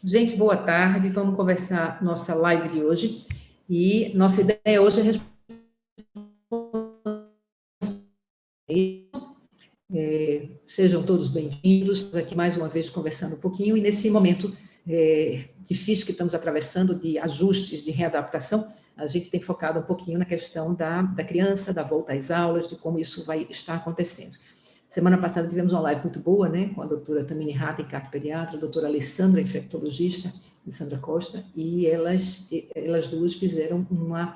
Gente, boa tarde. Vamos conversar nossa live de hoje. E nossa ideia hoje é responder. Sejam todos bem-vindos. Aqui mais uma vez conversando um pouquinho. E nesse momento difícil que estamos atravessando, de ajustes, de readaptação, a gente tem focado um pouquinho na questão da criança, da volta às aulas, de como isso vai estar acontecendo. Semana passada tivemos uma live muito boa, né, com a doutora Tamini Rata, pediatra, a doutora Alessandra, infectologista, Alessandra Costa, e elas duas fizeram uma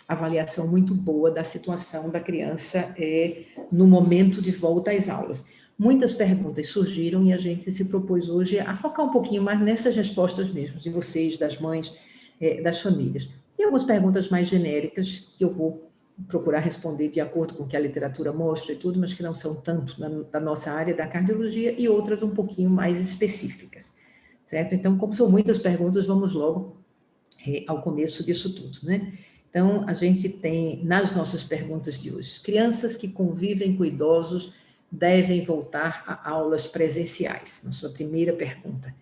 avaliação muito boa da situação da criança no momento de volta às aulas. Muitas perguntas surgiram e a gente se propôs hoje a focar um pouquinho mais nessas respostas mesmo, de vocês, das mães, das famílias. Tem algumas perguntas mais genéricas que eu vou procurar responder de acordo com o que a literatura mostra e tudo, mas que não são tanto da nossa área da cardiologia, e outras um pouquinho mais específicas, certo? Então, como são muitas perguntas, vamos logo ao começo disso tudo, né? Então, a gente tem, nas nossas perguntas de hoje, crianças que convivem com idosos devem voltar a aulas presenciais? Na sua primeira pergunta.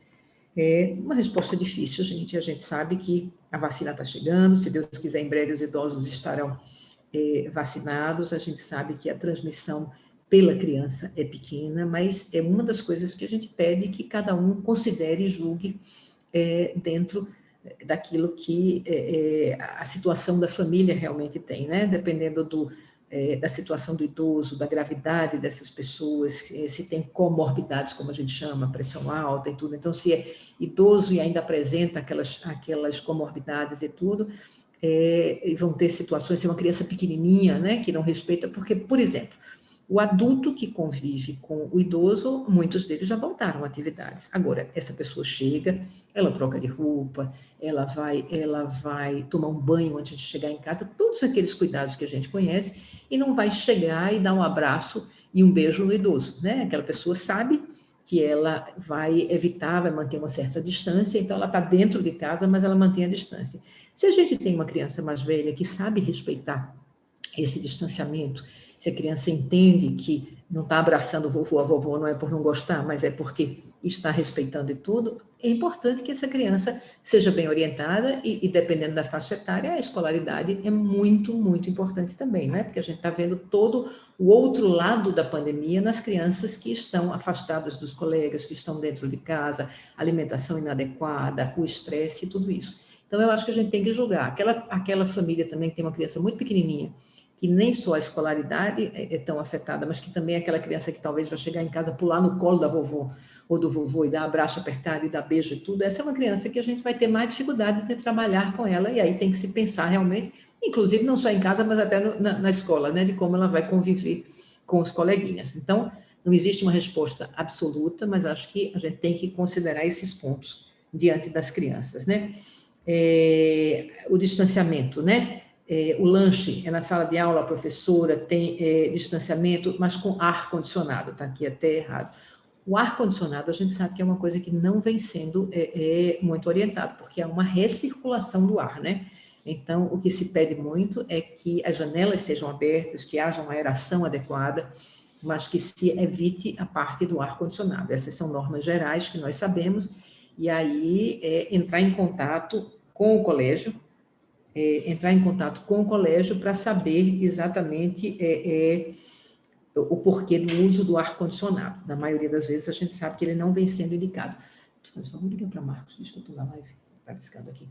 É uma resposta difícil, gente. A gente sabe que a vacina está chegando, se Deus quiser, em breve os idosos estarão vacinados. A gente sabe que a transmissão pela criança é pequena, mas é uma das coisas que a gente pede que cada um considere e julgue dentro daquilo que a situação da família realmente tem, né? Dependendo da situação do idoso, da gravidade dessas pessoas, se tem comorbidades, como a gente chama, pressão alta e tudo. Então, se é idoso e ainda apresenta aquelas comorbidades e tudo, e vão ter situações, se é uma criança pequenininha, né, que não respeita, porque, por exemplo, o adulto que convive com o idoso, muitos deles já voltaram a atividades. Agora, essa pessoa chega, ela troca de roupa, ela vai tomar um banho antes de chegar em casa, todos aqueles cuidados que a gente conhece, e não vai chegar e dar um abraço e um beijo no idoso, né? Aquela pessoa sabe que ela vai evitar, vai manter uma certa distância, então ela está dentro de casa, mas ela mantém a distância. Se a gente tem uma criança mais velha que sabe respeitar esse distanciamento, se a criança entende que não está abraçando o vovô, a vovó, não é por não gostar, mas é porque está respeitando e tudo, é importante que essa criança seja bem orientada e dependendo da faixa etária, a escolaridade é muito, muito importante também, né? Porque a gente está vendo todo o outro lado da pandemia nas crianças que estão afastadas dos colegas, que estão dentro de casa, alimentação inadequada, o estresse e tudo isso. Então, eu acho que a gente tem que julgar. Aquela família também que tem uma criança muito pequenininha, que nem só a escolaridade é tão afetada, mas que também é aquela criança que talvez vai chegar em casa, pular no colo da vovó ou do vovô e dar abraço apertado e dar beijo e tudo, essa é uma criança que a gente vai ter mais dificuldade de trabalhar com ela, e aí tem que se pensar realmente, inclusive não só em casa, mas até na escola, né, de como ela vai conviver com os coleguinhas. Então, não existe uma resposta absoluta, mas acho que a gente tem que considerar esses pontos diante das crianças, né? O distanciamento, né? O lanche é na sala de aula, a professora tem distanciamento, mas com ar-condicionado, está aqui até errado. O ar-condicionado, a gente sabe que é uma coisa que não vem sendo muito orientado, porque há uma recirculação do ar, né? Então, o que se pede muito é que as janelas sejam abertas, que haja uma aeração adequada, mas que se evite a parte do ar-condicionado. Essas são normas gerais que nós sabemos, e aí entrar em contato com o colégio, para saber exatamente o porquê do uso do ar-condicionado. Na maioria das vezes, a gente sabe que ele não vem sendo indicado. Vamos ligar para Marcos, deixa eu estou na live, está discando aqui.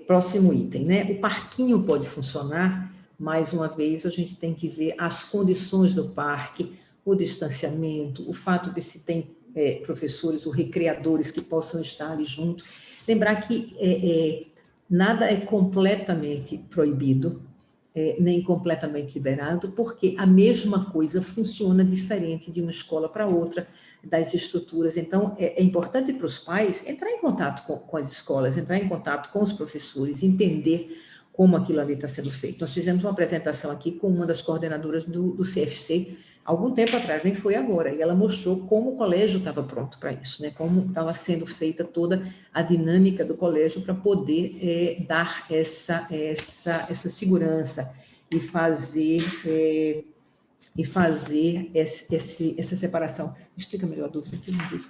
Próximo item, né? O parquinho pode funcionar, mais uma vez, a gente tem que ver as condições do parque, o distanciamento, o fato de se tem professores ou recreadores que possam estar ali junto. Lembrar que nada é completamente proibido, nem completamente liberado, porque a mesma coisa funciona diferente de uma escola para outra, das estruturas. Então, é importante para os pais entrar em contato com as escolas, entrar em contato com os professores, entender como aquilo ali está sendo feito. Nós fizemos uma apresentação aqui com uma das coordenadoras do CFC, algum tempo atrás, nem foi agora, e ela mostrou como o colégio estava pronto para isso, né? Como estava sendo feita toda a dinâmica do colégio para poder dar essa segurança e fazer essa separação. Explica melhor a dúvida aqui, não vi.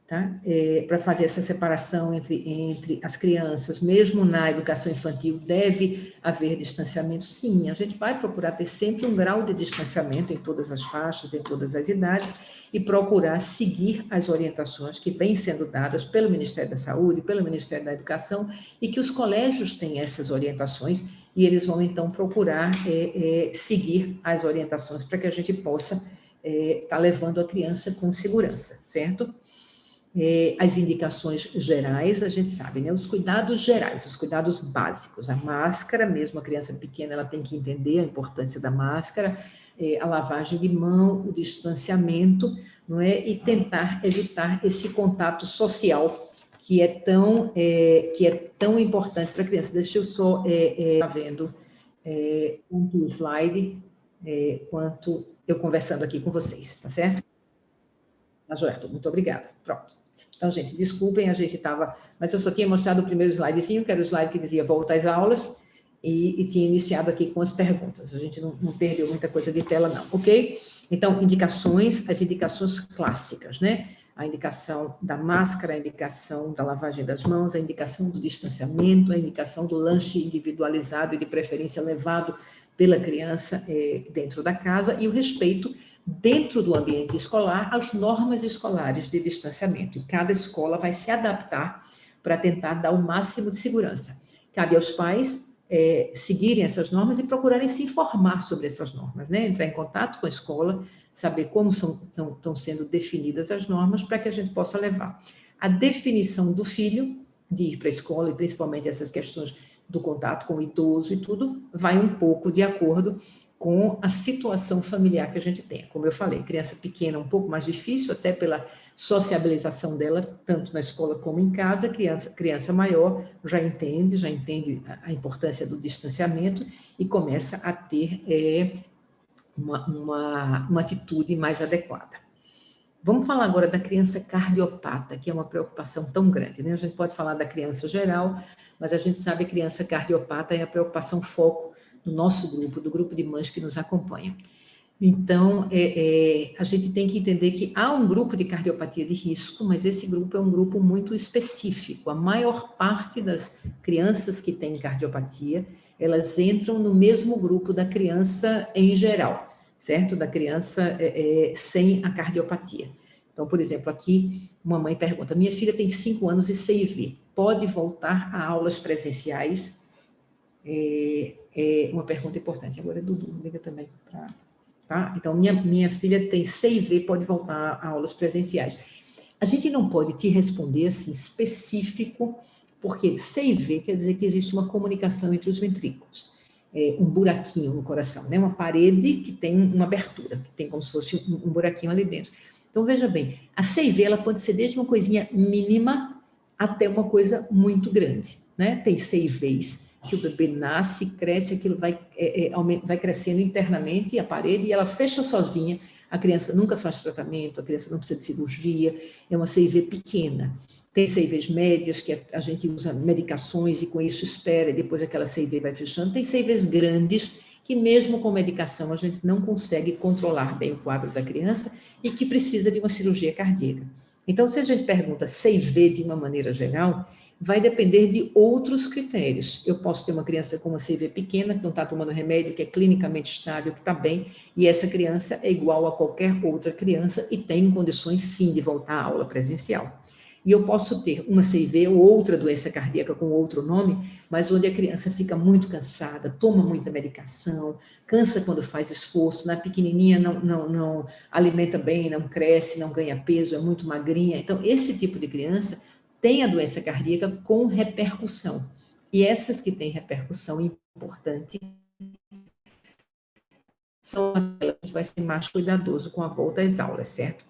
tá? Para fazer essa separação entre as crianças, mesmo na educação infantil, deve haver distanciamento? Sim, a gente vai procurar ter sempre um grau de distanciamento em todas as faixas, em todas as idades, e procurar seguir as orientações que vêm sendo dadas pelo Ministério da Saúde, pelo Ministério da Educação, e que os colégios têm essas orientações, e eles vão, então, procurar seguir as orientações para que a gente possa estar levando a criança com segurança, certo? As indicações gerais, a gente sabe, né? Os cuidados gerais, os cuidados básicos, a máscara, mesmo a criança pequena, ela tem que entender a importância da máscara, a lavagem de mão, o distanciamento, não é? E tentar evitar esse contato social que é tão importante para a criança. Deixa eu só estar vendo um slide, quanto eu conversando aqui com vocês, tá certo? Tá joia, muito obrigada. Pronto. Então, gente, desculpem, a gente estava... Mas eu só tinha mostrado o primeiro slidezinho, que era o slide que dizia volta às aulas, e tinha iniciado aqui com as perguntas. A gente não perdeu muita coisa de tela, não, ok? Então, as indicações clássicas, né? A indicação da máscara, a indicação da lavagem das mãos, a indicação do distanciamento, a indicação do lanche individualizado e, de preferência, levado pela criança dentro da casa, e o respeito dentro do ambiente escolar às normas escolares de distanciamento. E cada escola vai se adaptar para tentar dar o máximo de segurança. Cabe aos pais seguirem essas normas e procurarem se informar sobre essas normas, né? Entrar em contato com a escola, saber como estão sendo definidas as normas para que a gente possa levar a definição do filho de ir para a escola, e principalmente essas questões do contato com o idoso e tudo, vai um pouco de acordo com a situação familiar que a gente tem. Como eu falei, criança pequena é um pouco mais difícil, até pela sociabilização dela, tanto na escola como em casa. Criança maior já entende a importância do distanciamento e começa a ter uma atitude mais adequada. Vamos falar agora da criança cardiopata, que é uma preocupação tão grande, né? A gente pode falar da criança geral, mas a gente sabe que a criança cardiopata é a preocupação foco do nosso grupo, do grupo de mães que nos acompanha. Então, a gente tem que entender que há um grupo de cardiopatia de risco, mas esse grupo é um grupo muito específico. A maior parte das crianças que têm cardiopatia, elas entram no mesmo grupo da criança em geral, certo? Da criança sem a cardiopatia. Então, por exemplo, aqui uma mãe pergunta: minha filha tem 5 anos e CIV, pode voltar a aulas presenciais? Uma pergunta importante. Agora, Dudu, liga também para... Tá? Então, minha filha tem CIV, pode voltar a aulas presenciais. A gente não pode te responder assim específico, porque CIV quer dizer que existe uma comunicação entre os ventrículos, um buraquinho no coração, né? Uma parede que tem uma abertura, que tem como se fosse um buraquinho ali dentro. Então, veja bem, a CIV ela pode ser desde uma coisinha mínima até uma coisa muito grande, né? Tem CIVs que o bebê nasce, cresce, aquilo vai crescendo internamente, e a parede, e ela fecha sozinha, a criança nunca faz tratamento, a criança não precisa de cirurgia, é uma CIV pequena. Tem CIVs médias, que a gente usa medicações e com isso espera, e depois aquela CIV vai fechando. Tem CIVs grandes, que mesmo com medicação a gente não consegue controlar bem o quadro da criança e que precisa de uma cirurgia cardíaca. Então, se a gente pergunta CIV de uma maneira geral, vai depender de outros critérios. Eu posso ter uma criança com uma CIV pequena, que não está tomando remédio, que é clinicamente estável, que está bem, e essa criança é igual a qualquer outra criança e tem condições, sim, de voltar à aula presencial. E eu posso ter uma CIV ou outra doença cardíaca com outro nome, mas onde a criança fica muito cansada, toma muita medicação, cansa quando faz esforço, na pequenininha não alimenta bem, não cresce, não ganha peso, é muito magrinha. Então, esse tipo de criança tem a doença cardíaca com repercussão. E essas que têm repercussão importante são aquelas que a gente vai ser mais cuidadoso com a volta às aulas, certo?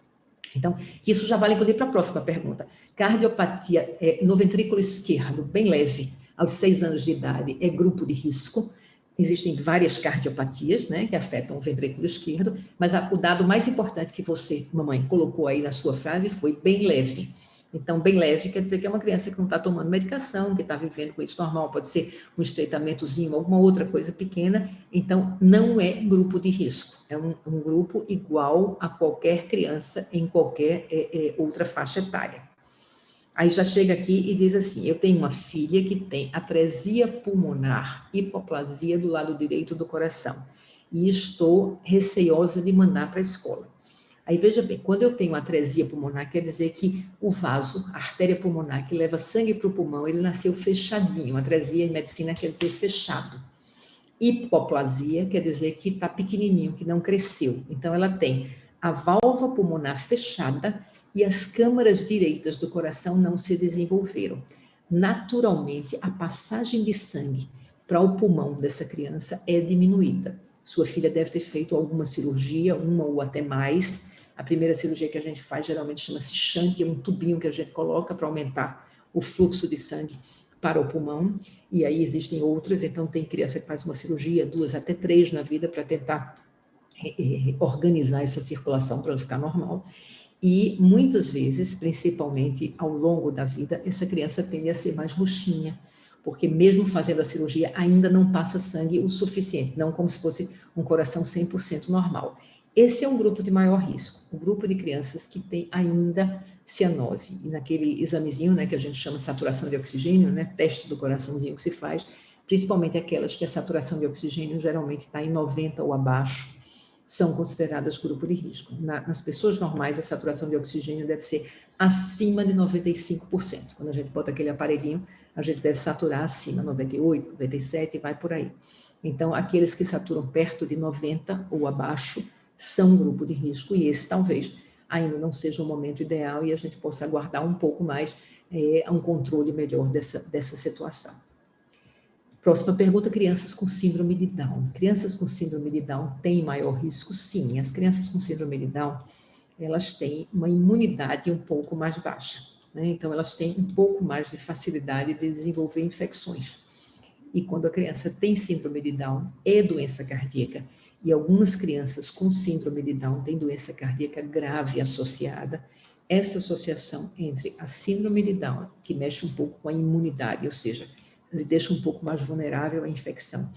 Então, isso já vale, inclusive, para a próxima pergunta. Cardiopatia no ventrículo esquerdo, bem leve, aos 6 anos de idade, é grupo de risco. Existem várias cardiopatias, né, que afetam o ventrículo esquerdo, mas o dado mais importante que você, mamãe, colocou aí na sua frase foi bem leve. Então, bem leve quer dizer que é uma criança que não está tomando medicação, que está vivendo com isso normal, pode ser um estreitamentozinho, alguma outra coisa pequena. Então, não é grupo de risco, é um grupo igual a qualquer criança em qualquer outra faixa etária. Aí já chega aqui e diz assim, eu tenho uma filha que tem atresia pulmonar, hipoplasia do lado direito do coração, e estou receosa de mandar para a escola. Aí veja bem, quando eu tenho atresia pulmonar, quer dizer que o vaso, a artéria pulmonar que leva sangue para o pulmão, ele nasceu fechadinho. Atresia em medicina quer dizer fechado. Hipoplasia quer dizer que está pequenininho, que não cresceu. Então ela tem a válvula pulmonar fechada e as câmaras direitas do coração não se desenvolveram. Naturalmente, a passagem de sangue para o pulmão dessa criança é diminuída. Sua filha deve ter feito alguma cirurgia, uma ou até mais. A primeira cirurgia que a gente faz geralmente chama-se shunt, é um tubinho que a gente coloca para aumentar o fluxo de sangue para o pulmão, e aí existem outras, então tem criança que faz uma cirurgia, 2 até 3 na vida, para tentar organizar essa circulação para ela ficar normal. E muitas vezes, principalmente ao longo da vida, essa criança tende a ser mais roxinha, porque mesmo fazendo a cirurgia ainda não passa sangue o suficiente, não como se fosse um coração 100% normal. Esse é um grupo de maior risco, um grupo de crianças que tem ainda cianose. E naquele examezinho, né, que a gente chama saturação de oxigênio, né, teste do coraçãozinho que se faz, principalmente aquelas que a saturação de oxigênio geralmente está em 90 ou abaixo, são consideradas grupo de risco. Nas pessoas normais, a saturação de oxigênio deve ser acima de 95%. Quando a gente bota aquele aparelhinho, a gente deve saturar acima, 98, 97 e vai por aí. Então, aqueles que saturam perto de 90 ou abaixo são grupo de risco, e esse talvez ainda não seja o momento ideal e a gente possa aguardar um pouco mais um controle melhor dessa situação. Próxima pergunta, crianças com síndrome de Down. Crianças com síndrome de Down têm maior risco? Sim, as crianças com síndrome de Down, elas têm uma imunidade um pouco mais baixa, né? Então, elas têm um pouco mais de facilidade de desenvolver infecções. E quando a criança tem síndrome de Down, é doença cardíaca. E algumas crianças com síndrome de Down têm doença cardíaca grave associada. Essa associação entre a síndrome de Down, que mexe um pouco com a imunidade, ou seja, ele deixa um pouco mais vulnerável à infecção,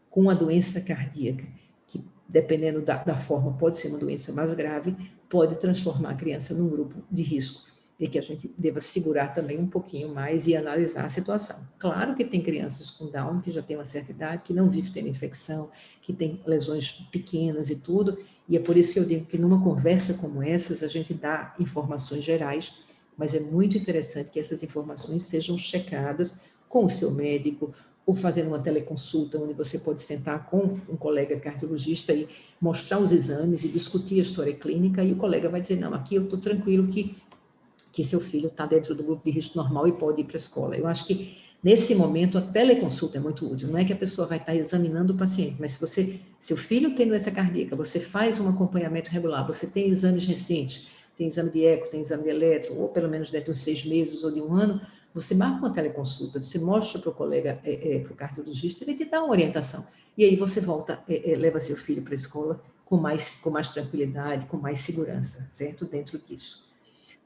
com a doença cardíaca, que dependendo da forma pode ser uma doença mais grave, pode transformar a criança num grupo de risco, e que a gente deva segurar também um pouquinho mais e analisar a situação. Claro que tem crianças com Down que já têm uma certa idade, que não vivem tendo infecção, que tem lesões pequenas e tudo, e é por isso que eu digo que numa conversa como essas, a gente dá informações gerais, mas é muito interessante que essas informações sejam checadas com o seu médico, ou fazendo uma teleconsulta, onde você pode sentar com um colega cardiologista e mostrar os exames e discutir a história clínica, e o colega vai dizer, não, aqui eu estou tranquilo que seu filho está dentro do grupo de risco normal e pode ir para a escola. Eu acho que, nesse momento, a teleconsulta é muito útil. Não é que a pessoa vai estar examinando o paciente, mas se seu filho tem doença cardíaca, você faz um acompanhamento regular, você tem exames recentes, tem exame de eco, tem exame de eletro, ou pelo menos dentro de 6 meses ou de 1 ano, você marca uma teleconsulta, você mostra para o colega, para o cardiologista, ele te dá uma orientação. E aí você volta, leva seu filho para a escola com mais tranquilidade, com mais segurança, certo? Dentro disso.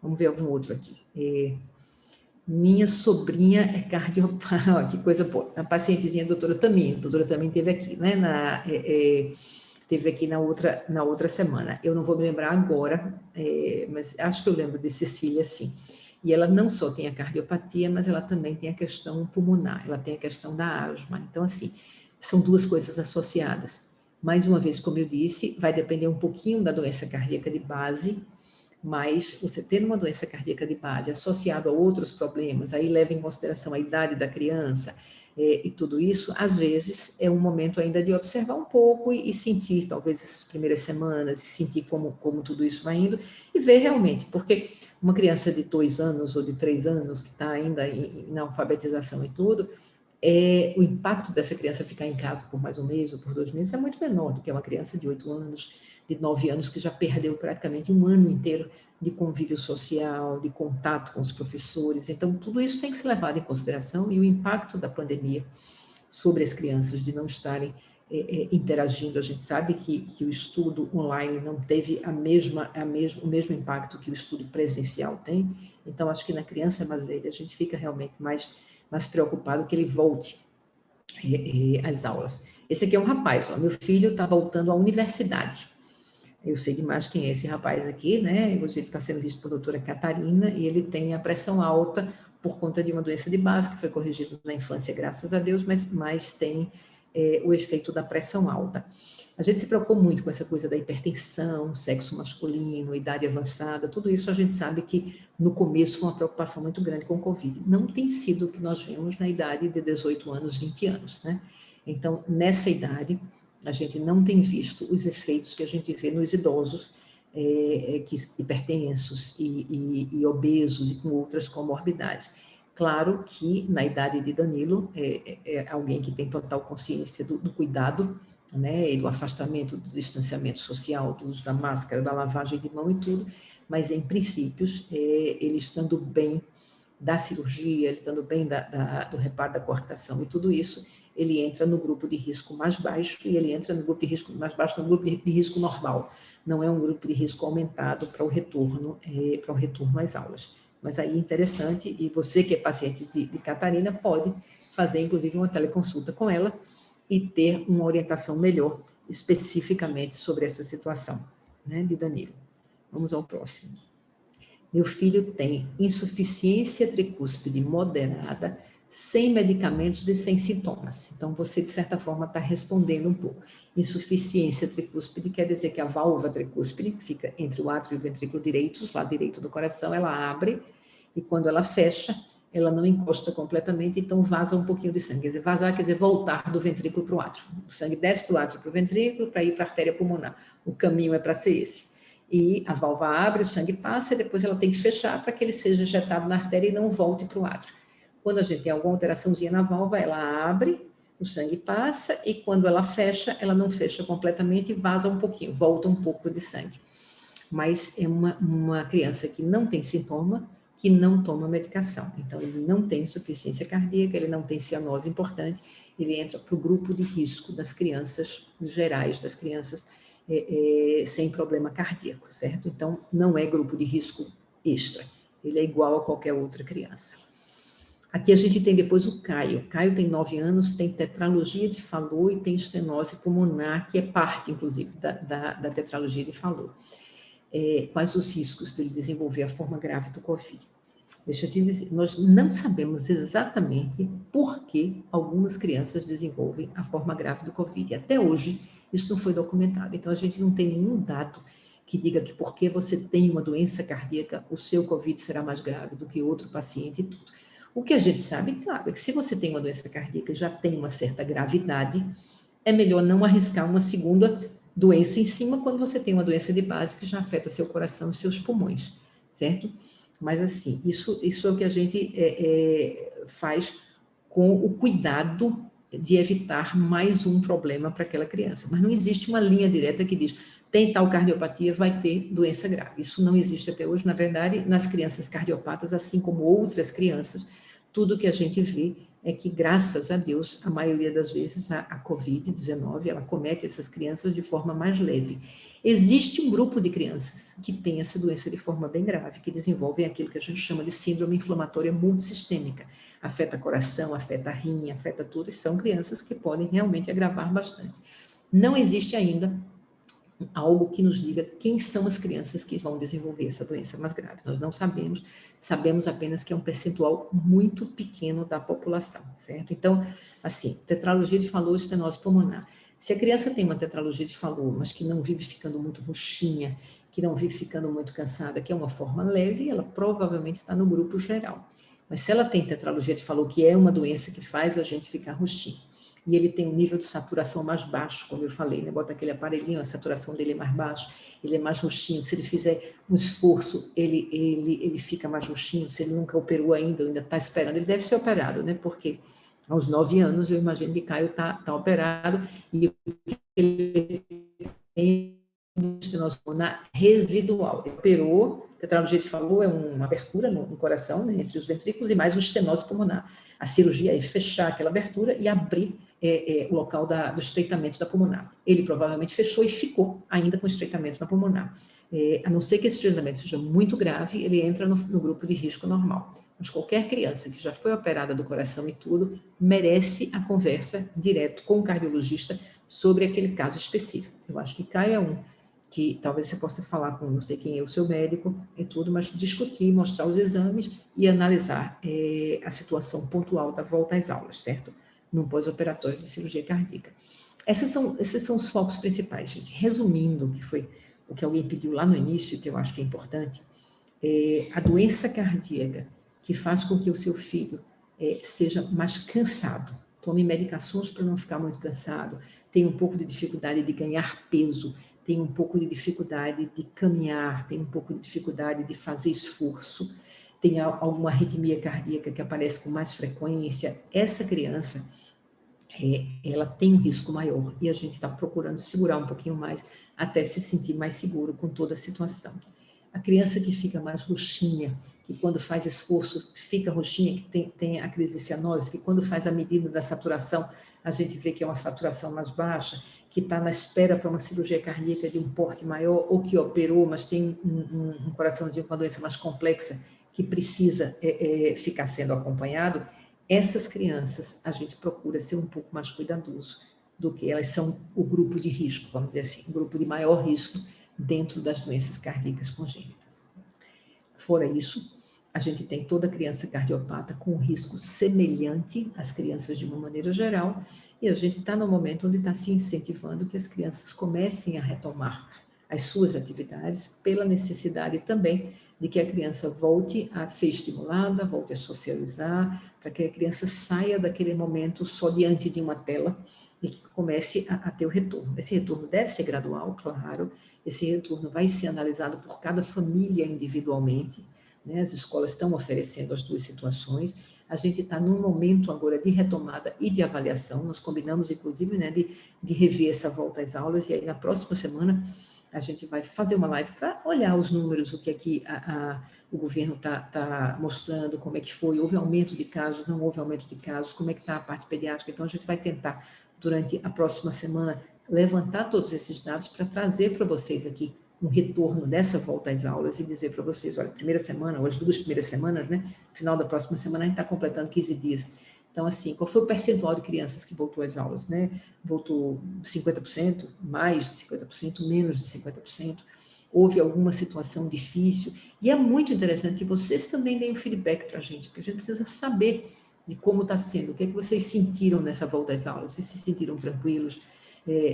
Vamos ver algum outro aqui. Minha sobrinha é cardiopata, que coisa boa. A pacientezinha, a doutora Tamin teve aqui, né? Teve aqui na outra semana. Eu não vou me lembrar agora, mas acho que eu lembro de Cecília, sim. E ela não só tem a cardiopatia, mas ela também tem a questão pulmonar, ela tem a questão da asma. Então, assim, são duas coisas associadas. Mais uma vez, como eu disse, vai depender um pouquinho da doença cardíaca de base, mas você tendo uma doença cardíaca de base associada a outros problemas, aí leva em consideração a idade da criança e tudo isso, às vezes é um momento ainda de observar um pouco e sentir, talvez, essas primeiras semanas, e sentir como tudo isso vai indo, e ver realmente, porque uma criança de 2 anos ou de 3 anos, que está ainda na alfabetização e tudo, o impacto dessa criança ficar em casa por mais 1 mês ou por 2 meses é muito menor do que uma criança de 8 anos, de 9 anos, que já perdeu praticamente 1 ano inteiro de convívio social, de contato com os professores. Então, tudo isso tem que ser levado em consideração, e o impacto da pandemia sobre as crianças de não estarem interagindo. A gente sabe que o estudo online não teve o mesmo impacto que o estudo presencial tem. Então, acho que na criança mais velha a gente fica realmente mais preocupado que ele volte às aulas. Esse aqui é um rapaz, ó, meu filho está voltando à universidade. Eu sei demais quem é esse rapaz aqui, né? Hoje ele está sendo visto por doutora Catarina e ele tem a pressão alta por conta de uma doença de base que foi corrigida na infância, graças a Deus, mas tem o efeito da pressão alta. A gente se preocupou muito com essa coisa da hipertensão, sexo masculino, idade avançada, tudo isso a gente sabe que no começo foi uma preocupação muito grande com o Covid. Não tem sido o que nós vemos na idade de 18 anos, 20 anos, né? Então, nessa idade, a gente não tem visto os efeitos que a gente vê nos idosos, hipertensos e obesos e com outras comorbidades. Claro que na idade de Danilo, é alguém que tem total consciência do cuidado, né, e do afastamento, do distanciamento social, do uso da máscara, da lavagem de mão e tudo, mas em princípios, ele estando bem da cirurgia, ele estando bem do reparo da coartação e tudo isso, ele entra no grupo de risco mais baixo e ele entra no grupo de risco mais baixo, no grupo de risco normal. Não é um grupo de risco aumentado para o retorno às aulas. Mas aí é interessante, e você que é paciente de Catarina pode fazer, inclusive, uma teleconsulta com ela e ter uma orientação melhor, especificamente sobre essa situação, né, de Danilo. Vamos ao próximo. Meu filho tem insuficiência tricúspide moderada, sem medicamentos e sem sintomas. Então, você, de certa forma, está respondendo um pouco. Insuficiência tricúspide quer dizer que a válvula tricúspide, que fica entre o átrio e o ventrículo direitos, lado direito do coração, ela abre, e quando ela fecha, ela não encosta completamente, então vaza um pouquinho de sangue. Quer dizer, vazar quer dizer voltar do ventrículo para o átrio. O sangue desce do átrio para o ventrículo para ir para a artéria pulmonar. O caminho é para ser esse. E a válvula abre, o sangue passa, e depois ela tem que fechar para que ele seja injetado na artéria e não volte para o átrio. Quando a gente tem alguma alteraçãozinha na válvula, ela abre, o sangue passa, e quando ela fecha, ela não fecha completamente e vaza um pouquinho, volta um pouco de sangue. Mas é uma criança que não tem sintoma, que não toma medicação. Então, ele não tem insuficiência cardíaca, ele não tem cianose importante, ele entra para o grupo de risco das crianças gerais, das crianças sem problema cardíaco, certo? Então, não é grupo de risco extra, ele é igual a qualquer outra criança. Aqui a gente tem depois o Caio. Caio tem 9 anos, tem tetralogia de Fallot e tem estenose pulmonar, que é parte, inclusive, da tetralogia de Fallot. Quais os riscos dele desenvolver a forma grave do Covid? Deixa eu te dizer, nós não sabemos exatamente por que algumas crianças desenvolvem a forma grave do Covid. Até hoje, isso não foi documentado. Então, a gente não tem nenhum dado que diga que porque você tem uma doença cardíaca, o seu Covid será mais grave do que outro paciente e tudo. O que a gente sabe, claro, é que se você tem uma doença cardíaca e já tem uma certa gravidade, é melhor não arriscar uma segunda doença em cima quando você tem uma doença de base que já afeta seu coração e seus pulmões, certo? Mas, assim, isso é o que a gente faz com o cuidado de evitar mais um problema para aquela criança. Mas não existe uma linha direta que diz, tem tal cardiopatia, vai ter doença grave. Isso não existe até hoje. Na verdade, nas crianças cardiopatas, assim como outras crianças, tudo que a gente vê é que, graças a Deus, a maioria das vezes a Covid-19, ela comete essas crianças de forma mais leve. Existe um grupo de crianças que tem essa doença de forma bem grave, que desenvolvem aquilo que a gente chama de síndrome inflamatória multissistêmica. Afeta coração, afeta rim, afeta tudo, e são crianças que podem realmente agravar bastante. Não existe ainda algo que nos diga quem são as crianças que vão desenvolver essa doença mais grave. Nós não sabemos, sabemos apenas que é um percentual muito pequeno da população, certo? Então, assim, tetralogia de Fallot, estenose pulmonar. Se a criança tem uma tetralogia de Fallot, mas que não vive ficando muito roxinha, que não vive ficando muito cansada, que é uma forma leve, ela provavelmente está no grupo geral. Mas se ela tem tetralogia de Fallot, que é uma doença que faz a gente ficar roxinho, e ele tem um nível de saturação mais baixo, como eu falei, né? Bota aquele aparelhinho, a saturação dele é mais baixa, ele é mais roxinho, se ele fizer um esforço, ele fica mais roxinho, se ele nunca operou ainda está esperando, ele deve ser operado, né? Porque aos 9 anos, eu imagino que Caio tá operado, e ele tem estenose pulmonar residual, ele operou, a tetralogia de Fallot é uma abertura no coração, né, entre os ventrículos, e mais uma estenose pulmonar. A cirurgia é fechar aquela abertura e abrir o local do estreitamento da pulmonar. Ele provavelmente fechou e ficou ainda com estreitamento na pulmonar. A não ser que esse estreitamento seja muito grave, ele entra no grupo de risco normal. Mas qualquer criança que já foi operada do coração e tudo, merece a conversa direto com o cardiologista sobre aquele caso específico. Eu acho que Caio é um que talvez você possa falar com não sei quem é o seu médico e tudo, mas discutir, mostrar os exames e analisar a situação pontual da volta às aulas, certo? Num pós-operatório de cirurgia cardíaca. Esses são os focos principais, gente. Resumindo, o que foi o que alguém pediu lá no início, que eu acho que é importante, a doença cardíaca que faz com que o seu filho seja mais cansado, tome medicações para não ficar muito cansado, tenha um pouco de dificuldade de ganhar peso, tem um pouco de dificuldade de caminhar, tem um pouco de dificuldade de fazer esforço, tem alguma arritmia cardíaca que aparece com mais frequência, essa criança, ela tem um risco maior e a gente está procurando segurar um pouquinho mais até se sentir mais seguro com toda a situação. A criança que fica mais roxinha, que quando faz esforço fica roxinha, que tem a crise de cianose, que quando faz a medida da saturação, a gente vê que é uma saturação mais baixa, que está na espera para uma cirurgia cardíaca de um porte maior, ou que operou, mas tem um coraçãozinho com uma doença mais complexa, que precisa ficar sendo acompanhado, essas crianças a gente procura ser um pouco mais cuidadoso do que elas são o grupo de risco, vamos dizer assim, o grupo de maior risco dentro das doenças cardíacas congênitas. Fora isso, a gente tem toda criança cardiopata com um risco semelhante às crianças de uma maneira geral, e a gente está no momento onde está se incentivando que as crianças comecem a retomar as suas atividades pela necessidade também de que a criança volte a ser estimulada, volte a socializar, para que a criança saia daquele momento só diante de uma tela e que comece a ter o retorno. Esse retorno deve ser gradual, claro, esse retorno vai ser analisado por cada família individualmente, né? As escolas estão oferecendo as duas situações. A gente está num momento agora de retomada e de avaliação, nós combinamos, inclusive, né, de rever essa volta às aulas, e aí na próxima semana a gente vai fazer uma live para olhar os números, o que aqui o governo está mostrando, como é que foi, houve aumento de casos, não houve aumento de casos, como é que está a parte pediátrica. Então, a gente vai tentar, durante a próxima semana, levantar todos esses dados para trazer para vocês aqui um retorno dessa volta às aulas e dizer para vocês, olha, primeira semana, ou as 2 primeiras semanas, né? Final da próxima semana, a gente está completando 15 dias. Então, assim, qual foi o percentual de crianças que voltou às aulas, né? Voltou 50%, mais de 50%, menos de 50%? Houve alguma situação difícil? E é muito interessante que vocês também deem um feedback para a gente, porque a gente precisa saber de como está sendo, o que é que vocês sentiram nessa volta às aulas, vocês se sentiram tranquilos,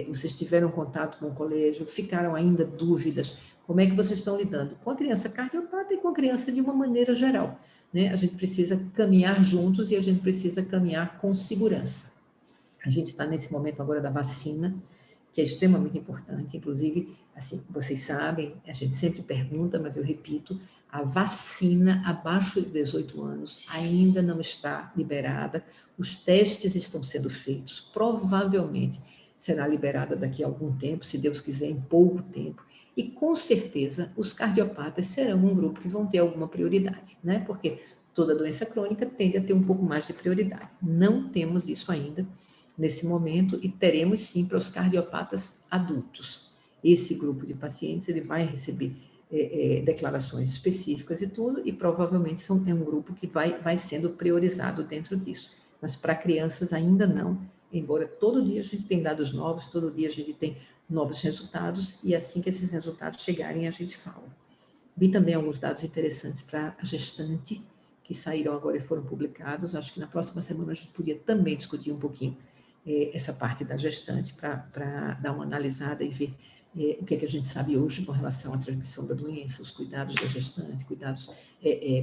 vocês tiveram contato com o colégio, ficaram ainda dúvidas, como é que vocês estão lidando com a criança cardiopata e com a criança de uma maneira geral, né? A gente precisa caminhar juntos e a gente precisa caminhar com segurança. A gente está nesse momento agora da vacina, que é extremamente importante, inclusive, assim, vocês sabem, a gente sempre pergunta, mas eu repito, a vacina abaixo de 18 anos ainda não está liberada, os testes estão sendo feitos, provavelmente será liberada daqui a algum tempo, se Deus quiser, em pouco tempo, e com certeza os cardiopatas serão um grupo que vão ter alguma prioridade, né? Porque toda doença crônica tende a ter um pouco mais de prioridade. Não temos isso ainda nesse momento e teremos sim para os cardiopatas adultos. Esse grupo de pacientes ele vai receber declarações específicas e tudo, e provavelmente é um grupo que vai sendo priorizado dentro disso. Mas para crianças ainda não, embora todo dia a gente tem dados novos, todo dia a gente tem novos resultados, e assim que esses resultados chegarem, a gente fala. Vi também alguns dados interessantes para a gestante, que saíram agora e foram publicados. Acho que na próxima semana a gente podia também discutir um pouquinho essa parte da gestante, para dar uma analisada e ver o que é que a gente sabe hoje com relação à transmissão da doença, os cuidados da gestante, cuidados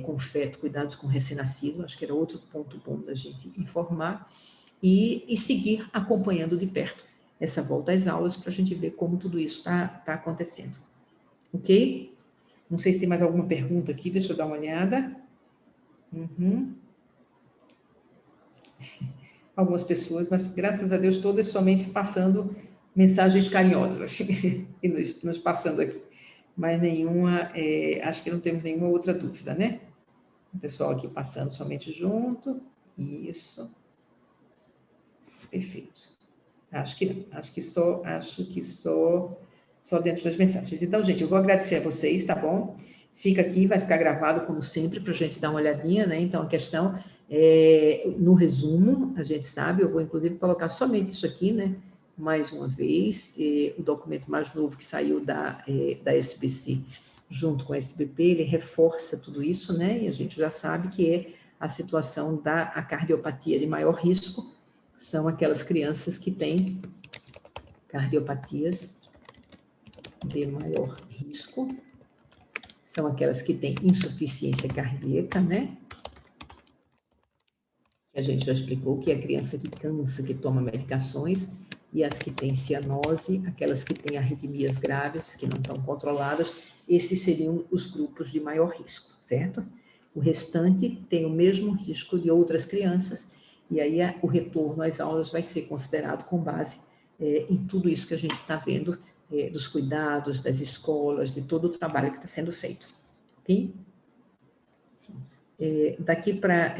com o feto, cuidados com o recém-nascido. Acho que era outro ponto bom da gente informar e seguir acompanhando de perto essa volta às aulas para a gente ver como tudo isso está acontecendo. Ok? Não sei se tem mais alguma pergunta aqui, deixa eu dar uma olhada. Algumas pessoas, mas graças a Deus todas somente passando mensagens carinhosas e nos passando aqui. mais nenhuma, acho que não temos nenhuma outra dúvida, né? O pessoal aqui passando somente junto. Isso. Perfeito. Acho que não. Acho que só dentro das mensagens. Então, gente, eu vou agradecer a vocês, tá bom? Fica aqui, vai ficar gravado, como sempre, para a gente dar uma olhadinha, né? Então, a questão no resumo, a gente sabe, eu vou, inclusive, colocar somente isso aqui, né? Mais uma vez, o documento mais novo que saiu da SBC, junto com a SBP, ele reforça tudo isso, né? E a gente já sabe que é a situação da cardiopatia de maior risco, são aquelas crianças que têm cardiopatias de maior risco, são aquelas que têm insuficiência cardíaca, né? A gente já explicou que é a criança que cansa, que toma medicações, e as que têm cianose, aquelas que têm arritmias graves, que não estão controladas, esses seriam os grupos de maior risco, certo? O restante tem o mesmo risco de outras crianças, e aí o retorno às aulas vai ser considerado com base em tudo isso que a gente está vendo, dos cuidados, das escolas, de todo o trabalho que está sendo feito, ok? Daqui para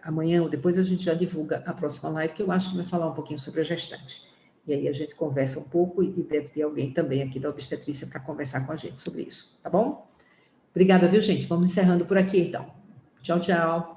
amanhã ou depois a gente já divulga a próxima live, que eu acho que vai falar um pouquinho sobre a gestante. E aí a gente conversa um pouco e deve ter alguém também aqui da obstetrícia para conversar com a gente sobre isso, tá bom? Obrigada, viu, gente? Vamos encerrando por aqui, então. Tchau, tchau.